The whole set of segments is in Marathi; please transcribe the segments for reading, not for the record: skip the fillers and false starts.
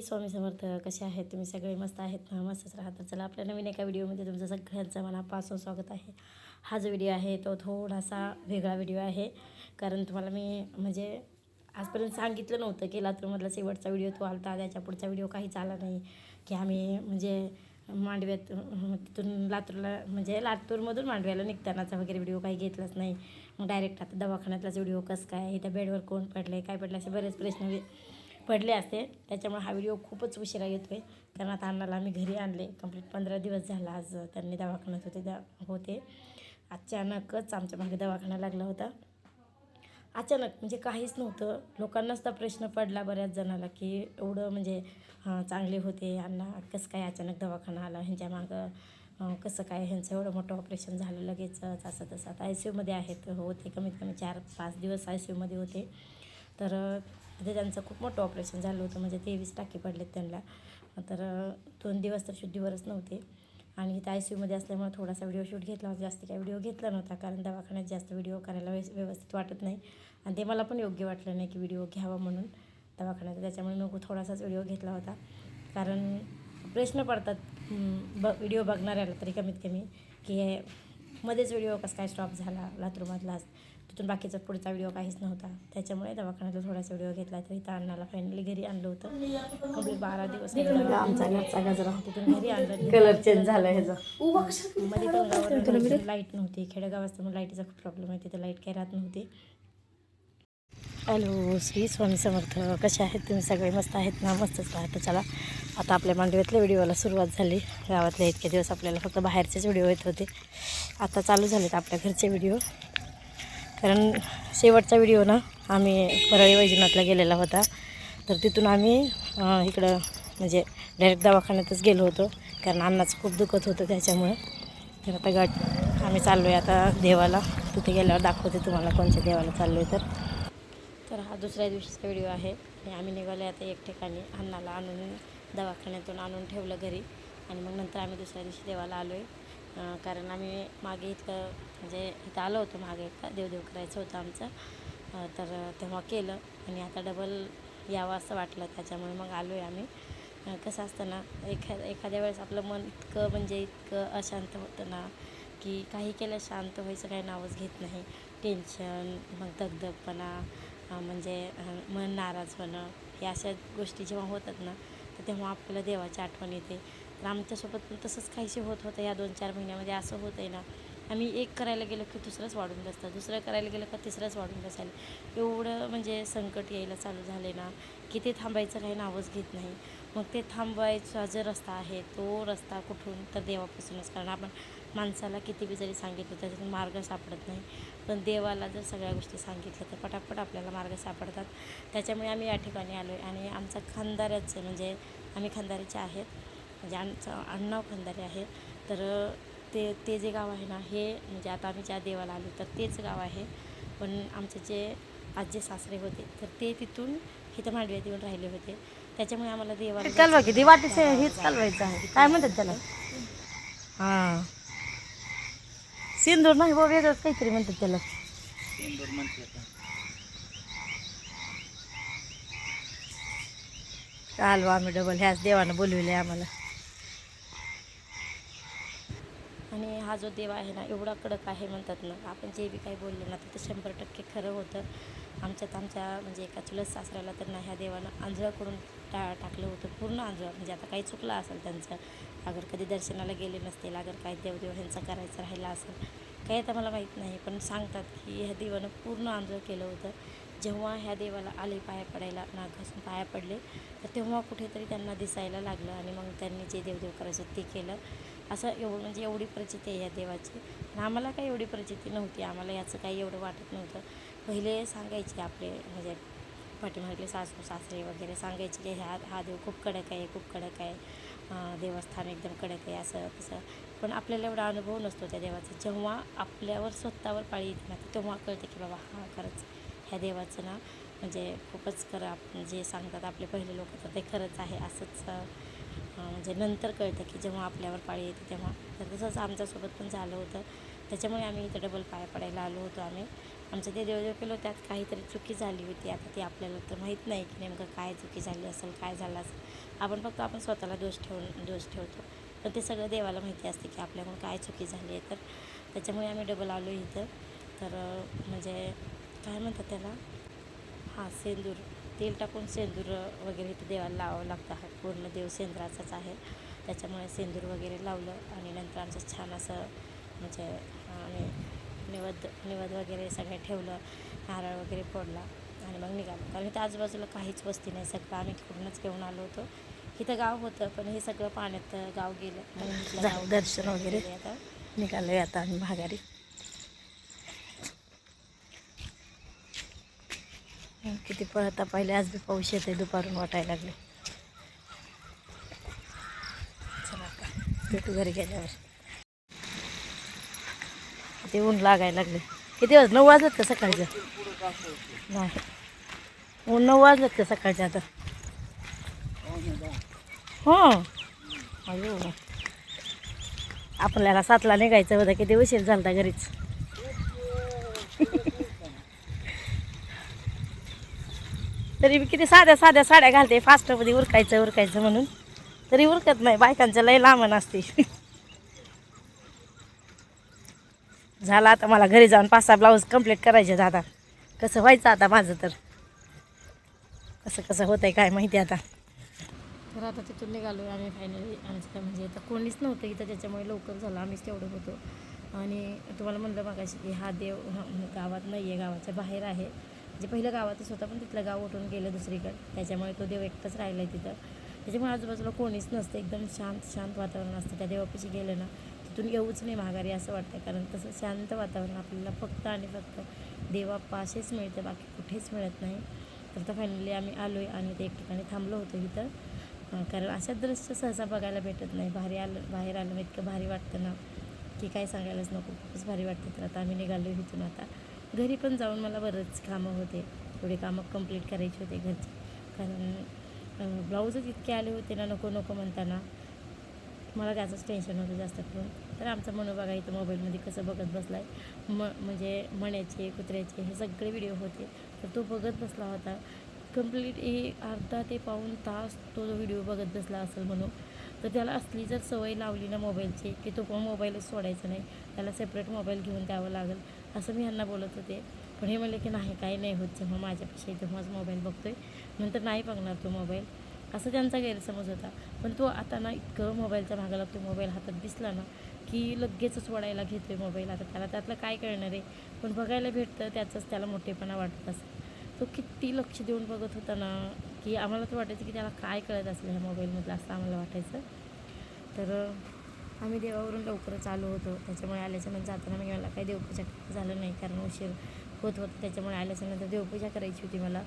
स्वामी समर्थ. कसे आहेत तुम्ही सगळे? मस्त आहेत ना? मस्तच राहतात. चला आपल्या नवीन एका व्हिडिओमध्ये तुमचं सगळ्यांचं मनापासून स्वागत आहे. हा जो व्हिडिओ आहे तो थोडासा वेगळा व्हिडिओ आहे, कारण तुम्हाला मी म्हणजे आजपर्यंत सांगितलं नव्हतं की लातूरमधला शेवटचा व्हिडिओ तो आला, त्याच्या पुढचा व्हिडिओ काहीच आला नाही. की आम्ही म्हणजे मांडव्यात तिथून लातूरला म्हणजे लातूरमधून मांडव्याला निघतानाचा वगैरे व्हिडिओ काही घेतलाच नाही. मग डायरेक्ट आता दवाखान्यातलाच व्हिडिओ कसं काय, त्या बेडवर कोण पडले, काय पडले, असे बरेच प्रश्न पडले असते. त्याच्यामुळे हा व्हिडिओ खूपच उशिरा येतो आहे, कारण आता अण्णाला आम्ही घरी आणले. कंप्लीट 15 दिवस झाला. आज त्यांनी दवाखान्यात होते. अचानकच आमच्या मागे दवाखाना लागला होता. अचानक म्हणजे काहीच नव्हतं. लोकांनाच तर प्रश्न पडला बऱ्याच जणाला की एवढं म्हणजे चांगले होते अण्णा, कसं काय अचानक दवाखाना आला ह्यांच्या मागं, कसं काय ह्यांचं एवढं मोठं ऑपरेशन झालं लगेचच, असं तसं. आता ICUमध्ये आहेत, होते कमीत कमी 4-5 दिवस ICUमध्ये होते. तर ते त्यांचं खूप मोठं ऑपरेशन झालं होतं, म्हणजे 23 टाके पडलेत त्यांना. तर 2 दिवस तर शुद्धीवरच नव्हते. आणि इथं ICUमध्ये असल्यामुळे थोडासा व्हिडिओ शूट घेतला होता, जास्त काही व्हिडिओ घेतला नव्हता, कारण दवाखान्यात जास्त व्हिडिओ करायला व्यवस्थित वाटत नाही. आणि ते मला पण योग्य वाटलं नाही की व्हिडिओ घ्यावा म्हणून दवाखान्यात. त्याच्यामुळे नको थोडासाच व्हिडिओ घेतला होता, कारण प्रश्न पडतात व्हिडिओ बघणाऱ्याला तरी कमीत कमी की मध्येच व्हिडिओ कसं काय स्टॉप झाला लातूरमधलाच, तिथून बाकीचा पुढचा व्हिडिओ काहीच नव्हता. त्याच्यामुळे दवाखान्यातला थोडासा व्हिडिओ घेतला. तर इथं अण्णाला फायनली घरी आणलं होतं. कंप्लीट 12 दिवस आमचा घरचा गजरा तिथून घरी आणलं. कलर चेंज झाला ह्याचा. मध्ये पण गावाला लाईट नव्हती, खेडेगाव असल्यामुळे लाईटीचा खूप प्रॉब्लेम आहे, तिथं लाईट काही राहत नव्हती. हॅलो, श्री स्वामी समर्थ. कसे आहेत तुम्ही सगळे? मस्त आहेत ना? मस्तच राहतं. चला आता आपल्या मांडव्यातल्या व्हिडिओला सुरुवात झाली. गावातले इतके दिवस आपल्याला फक्त बाहेरचेच व्हिडिओ येत होते, आता चालू झालेत आपल्या घरचे व्हिडिओ. कारण शेवटचा व्हिडिओ ना आम्ही परळी वैजनाथला गेलेला होता, तर तिथून आम्ही इकडं म्हणजे डायरेक्ट दवाखान्यातच गेलो होतो, कारण अण्णाचं खूप दुखत होतं त्याच्यामुळं. तर आता आम्ही चाललो आहे आता देवाला. तिथे गेल्यावर दाखवते तुम्हाला कोणत्या देवाला चाललो आहे. तर हा दुसऱ्या दिवशीचा व्हिडिओ आहे. आणि आम्ही निघालो आता एक ठिकाणी. अण्णाला आणून दवाखान्यातून आणून ठेवलं घरी, आणि मग नंतर आम्ही दुसऱ्या दिवशी देवाला आलो आहे. कारण आम्ही मागे इथं म्हणजे इथं आलो होतो मागे, एकदा देवदेव करायचं होतं आमचं, तर तेव्हा केलं आणि आता डबल यावं असं वाटलं, त्याच्यामुळे मग आलो आहे आम्ही. कसं असतं ना, एखाद्या वेळेस आपलं मन इतकं म्हणजे इतकं अशांत होतं ना की काही केलं शांत व्हायचं काही नावच घेत नाही. टेन्शन, मग दगदगपणा, म्हणजे मन नाराज होणं, हे अशा गोष्टी जेव्हा होतात ना, तर तेव्हा आपल्याला देवाची आठवण येते. तर आमच्यासोबत पण तसंच काहीशी होत होतं या 2-4 महिन्यामध्ये. असं होतं आहे ना, आम्ही एक करायला गेलो की दुसरंच वाढून बसतं, दुसरं करायला गेलं का तिसरंच वाढून बसायला. एवढं म्हणजे संकट यायला चालू झाले ना की ते थांबायचं काही नावच घेत नाही. मग ते थांबवायचा जो रस्ता आहे तो रस्ता कुठून, तर देवापासूनच. कारण आपण माणसाला किती बी जरी सांगितलं त्याच्यातून मार्ग सापडत नाही, पण देवाला जर सगळ्या गोष्टी सांगितलं तर पटापट आपल्याला मार्ग सापडतात. त्याच्यामुळे आम्ही या ठिकाणी आलो आहे. आणि आमचा खंदाऱ्याचं म्हणजे आम्ही खंदारीचे आहेत, म्हणजे आमचं आडनाव खंदारे आहे. तर ते जे गाव आहे ना, हे म्हणजे आता आम्ही ज्या देवाला आलो तर तेच गाव आहे. पण आमचे जे आजी सासरे होते तर ते तिथून इथं मांडव्यात येऊन राहिले होते. त्याच्यामुळे आम्हाला देवाला चालवा किती वाटेचे हेच चालवायचं आहे, काय म्हणतात त्याला? हां, सिंदूर नाही बाबा, वेगळंच काहीतरी म्हणतात त्याला. चालू आम्ही डबल ह्याच देवानं बोलविले आम्हाला. आणि हा जो देव आहे ना एवढा कडक आहे म्हणतात ना, आपण जे बी काही बोललं ना तर 100% खरं होतं. आमच्या म्हणजे एका चुलत सासऱ्याला तर ना ह्या देवानं आंधळं करून टाकलं होतं, पूर्ण आंधळं. म्हणजे आता काही चुकलं असेल त्यांचं, अगर कधी दर्शनाला गेले नसतील, अगर काही देवदेव ह्यांचा करायचं राहिला असेल काही, आता मला माहीत नाही, पण सांगतात की ह्या देवानं पूर्ण आंधळं केलं होतं. जेव्हा ह्या देवाला आले पाया पडायला, नाक घासून पाया पडले, तर तेव्हा कुठेतरी त्यांना दिसायला लागलं आणि मग त्यांनी जे देवदेव करायचं ते केलं. असं म्हणजे एवढी प्रचिती आहे या देवाची. आणि आम्हाला काही एवढी प्रचिती नव्हती, आम्हाला याचं काही एवढं वाटत नव्हतं. पहिले सांगायचे आपले म्हणजे पाठीमागले सासू सासरे वगैरे सांगायचे की हा देव खूप कडक आहे, खूप कडक आहे, देवस्थान एकदम कडक आहे, असं तसं. पण आपल्याला एवढा अनुभव नसतो त्या देवाचा. जेव्हा आपल्यावर स्वतःवर पाळी येते ना तेव्हा कळते की बाबा हा खरंच ह्या देवाचं ना म्हणजे खूपच खरं. आपण जे सांगतात आपले पहिले लोक तर ते खरंच आहे असंच म्हणजे नंतर कळतं की जेव्हा आपल्यावर पाळी येते तेव्हा. तर तसंच आमच्यासोबत पण झालं होतं. त्याच्यामुळे आम्ही इथं डबल पाया पडायला आलो होतो आम्ही. आमचं ते देव केलं त्यात काहीतरी चुकी झाली होती. आता ती आपल्याला तर माहीत नाही की नेमकं काय चुकी झाली असेल, काय झालं असेल. आपण स्वतःला दोष ठेवतो. पण ते सगळं देवाला माहिती असते की आपल्याकडून काय चुकी झाली आहे. तर त्याच्यामुळे आम्ही डबल आलो इथं. तर म्हणजे काय म्हणतात त्याला, सेंदूर, तेल टाकून सेंदूर वगैरे इथं देवाला लावावं लागतं. हा पूर्ण देव सेंद्राचाच आहे, त्याच्यामुळे सेंदूर वगैरे लावलं. आणि नंतर आमचं छान असं म्हणजे आम्ही निवद वगैरे सगळं ठेवलं, नारळ वगैरे फोडला आणि मग निघालो. कारण इथं आजूबाजूला काहीच वस्ती नाही, सगळं आम्ही तिकडूनच घेऊन आलो होतो. इथं गाव होतं पण हे सगळं पाण्यात गाव गेलं. मग गाव दर्शन वगैरे आता निघालो आहे आता आम्ही माघारी. किती पळता पाहिले, आज बी पाऊस येते, दुपारून वाटायला लागले. चला का भेटू घरी गेल्यावर. ते ऊन लागायला लागले. किती वाज 9 वाजत का सकाळच्या? नाही, ऊन 9 वाजत का सकाळच्या आता? हो, अयो आपल्याला 7ला निघायचं होतं, किती उशीर झाला घरीच. तरी मी किती साध्या साड्या घालते, फास्टमध्ये उरकायचं म्हणून, तरी उरकत नाही. बायकांचं लय लांबण असते. झालं आता मला घरी जाऊन 5-6 ब्लाऊज कंप्लीट करायचे. आता कसं व्हायचं आता माझं, तर कसं होतंय काय माहिती आता. तर आता तिथून निघालो आम्ही फायनली. आमचं म्हणजे इथं कोणीच नव्हतं इथं, त्याच्यामुळे लवकर झालं, आम्हीच तेवढं होतो. आणि तुम्हाला म्हणलं मगाशी की हा देव गावात नाही आहे, गावाच्या बाहेर आहे. म्हणजे पहिलं गावातच होता पण तिथलं गाव उठून गेलं दुसरीकडे, त्याच्यामुळे तो देव एकटाच राहिला आहे तिथं. त्याच्यामुळे आजूबाजूला कोणीच नसतं, एकदम शांत वातावरण असतं. त्या देवापाशी गेलं ना तिथून येऊच नाही माघारी असं वाटतं, कारण तसं शांत वातावरण आपल्याला फक्त आणि फक्त देवापाशीच मिळतं, बाकी कुठेच मिळत नाही. तर आता फायनली आम्ही आलो आहे आणि ते एक ठिकाणी थांबलो होतो इथं, कारण अशा दृश्य सहसा बघायला भेटत नाही. बाहेर आलं इतकं भारी वाटतं ना की काय सांगायलाच नको, खूपच भारी वाटतं. तर आता आम्ही निघालो इथून. आता घरी पण जाऊन मला बरंच कामं होते, थोडे कामं कंप्लीट करायचे होते घरचे, कारण ब्लाऊजच इतके आले होते ना, नको म्हणताना मला त्याचंच टेन्शन होतं जास्त करून. तर आमचा मनू बघा इथं मोबाईलमध्ये कसं बघत बसला आहे, म्हणजे मण्याचे कुत्र्याचे हे सगळे व्हिडिओ होते, तर तो बघत बसला होता. कंप्लीट अर्धा ते पाऊण तास तो व्हिडिओ बघत बसला असेल म्हणून. तर त्याला असली जर सवय लावली ना मोबाईलची, की तो पण मोबाईलच सोडायचा नाही, त्याला सेपरेट मोबाईल घेऊन द्यावं लागेल असं मी ह्यांना बोलत होते. पण हे म्हणले की नाही, काही नाही होत, जेव्हा माझ्यापेक्षा तेव्हाच मोबाईल बघतोय, नंतर नाही बघणार तो मोबाईल, असं त्यांचा गैरसमज होता. पण तो आता ना इतकं मोबाईलच्या मागं लागतो, मोबाईल हातात दिसला ना की लगेचच वडायला घेतो आहे मोबाईल. आता त्याला त्यातलं काय कळणार आहे, पण बघायला भेटतं त्याचंच त्याला मोठेपणा वाटत असं. तो किती लक्ष देऊन बघत होता ना की आम्हाला तर वाटायचं की त्याला काय कळत असलं ह्या मोबाईलमधलं, असं आम्हाला वाटायचं. तर आम्ही देवावरून लवकरच आलो होतो, त्याच्यामुळे आल्याच्यानंतर जाताना मी मला काही देवपूजा झालं नाही, कारण उशीर होत होतं. त्याच्यामुळे आल्याच्यानंतर देवपूजा करायची होती मला.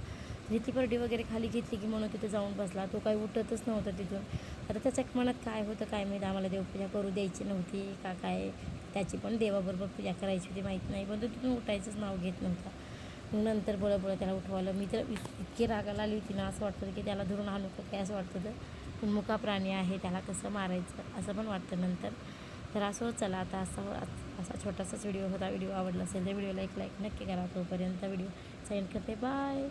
तर ती परडी वगैरे खाली घेतली की म्हणून तिथे जाऊन बसला. तो काही उठतच नव्हता तिथून. आता त्याच्या मनात काय होतं काय माहीत, आम्हाला देवपूजा करू द्यायची नव्हती का काय, त्याची पण देवाबरोबर पूजा करायची होती माहीत नाही, पण तो तिथून उठायचंच नाव घेत नव्हता. मग नंतर बळं त्याला उठवायला मी तर इतकी रागाला आली होती ना, असं वाटतं की त्याला धरून आणू का काय असं वाटतं. तर पण मुका प्राणी आहे, त्याला कसं मारायचं असं पण वाटतं नंतर. तर असं चला आता असा छोटासाच व्हिडिओ होता. व्हिडिओ आवडला असेल तर व्हिडिओला एक लाईक नक्की करा. तोपर्यंत व्हिडिओ सेंड करते, बाय.